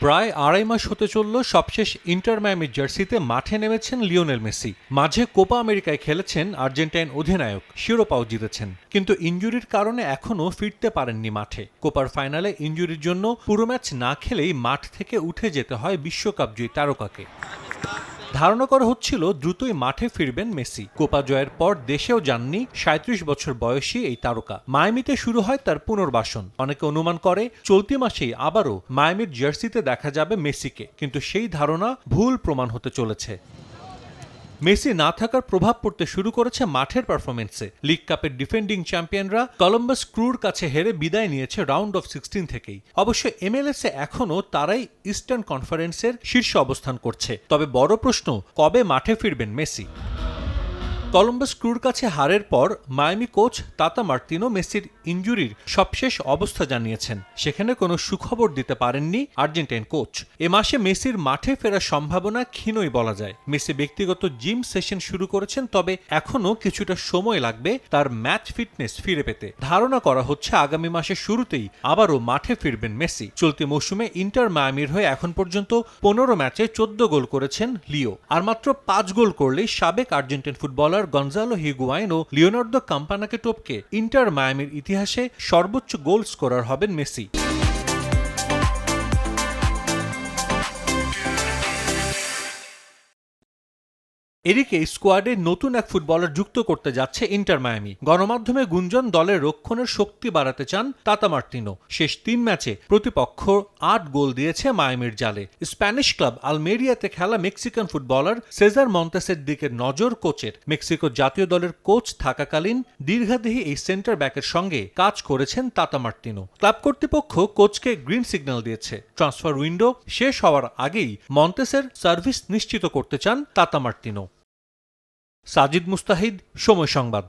প্রায় আড়াই মাস হতে চলল সবশেষ ইন্টার মায়ামির জার্সিতে মাঠে নেমেছেন লিওনেল মেসি। মাঝে কোপা আমেরিকায় খেলেছেন আর্জেন্টাইন অধিনায়ক, শিরোপাও জিতেছেন, কিন্তু ইনজুরির কারণে এখনও ফিরতে পারেননি মাঠে। কোপার ফাইনালে ইনজুরির জন্য পুরো ম্যাচ না খেলেই মাঠ থেকে উঠে যেতে হয় বিশ্বকাপ জয়ী তারকাকে। ধারণা করা হচ্ছিল দ্রুতই মাঠে ফিরবেন মেসি। কোপা জয়ের পর দেশেও যাননি ৩৭ বছর বয়সী এই তারকা। মায়ামিতে শুরু হয় তার পুনর্বাসন। অনেকে অনুমান করে চলতি মাসেই আবারও মায়ামির জার্সিতে দেখা যাবে মেসিকে, কিন্তু সেই ধারণা ভুল প্রমাণ হতে চলেছে। মেসি না থাকার প্রভাব পড়তে শুরু করেছে মাঠের পারফরমেন্সে। লিগ কাপের ডিফেন্ডিং চ্যাম্পিয়নরা কলম্বাস ক্রুর কাছে হেরে বিদায় নিয়েছে রাউন্ড অফ 16 থেকেই। অবশ্য MLS-এ এখনও তারাই ইস্টার্ন কনফারেন্সের শীর্ষে অবস্থান করছে। তবে বড় প্রশ্ন, কবে মাঠে ফিরবেন মেসি? কলম্বাস ক্রুর কাছে হারের পর মায়ামি কোচ তাতা মার্তিনো মেসির ইনজুরির সবশেষ অবস্থা জানিয়েছেন। সেখানে কোনো সুখবর দিতে পারেননি আর্জেন্টাইন কোচ। এ মাসে মেসির মাঠে ফেরার সম্ভাবনা ক্ষীণই বলা যায়। মেসি ব্যক্তিগত জিম সেশন শুরু করেছেন, তবে এখনও কিছুটা সময় লাগবে তার ম্যাচ ফিটনেস ফিরে পেতে। ধারণা করা হচ্ছে আগামী মাসের শুরুতেই আবারও মাঠে ফিরবেন মেসি। চলতি মৌসুমে ইন্টার মায়ামির হয়ে এখন পর্যন্ত 15 ম্যাচে 14 গোল করেছেন লিও, আর মাত্র 5 গোল করলেই সাবেক আর্জেন্টাইন ফুটবলার গনজালো হিগুয়াইন ও লিওনার্দো কাম্পানাকে টপকে ইন্টার মায়ামির ইতিহাসে সর্বোচ্চ গোল স্কোরার হবেন মেসি। এদিকে স্কোয়াডে নতুন এক ফুটবলার যুক্ত করতে যাচ্ছে ইন্টার মায়ামি। গণমাধ্যমে গুঞ্জন দলের রক্ষণের শক্তি বাড়াতে চান তাতা মার্তিনো। শেষ 3 ম্যাচে প্রতিপক্ষ 8 গোল দিয়েছে মায়ামির জালে। স্প্যানিশ ক্লাব আলমেরিয়াতে খেলা মেক্সিকান ফুটবলার সেজার মন্তেসের দিকে নজর কোচের। মেক্সিকো জাতীয় দলের কোচ থাকাকালীন দীর্ঘাদেহী এই সেন্টার ব্যাকের সঙ্গে কাজ করেছেন তাতা মার্তিনো। ক্লাব কর্তৃপক্ষ কোচকে গ্রিন সিগন্যাল দিয়েছে। ট্রান্সফার উইন্ডো শেষ হওয়ার আগেই মন্তেসের সার্ভিস নিশ্চিত করতে চান তাতা মার্তিনো। সাজিদ মুস্তাহিদ, সময় সংবাদ।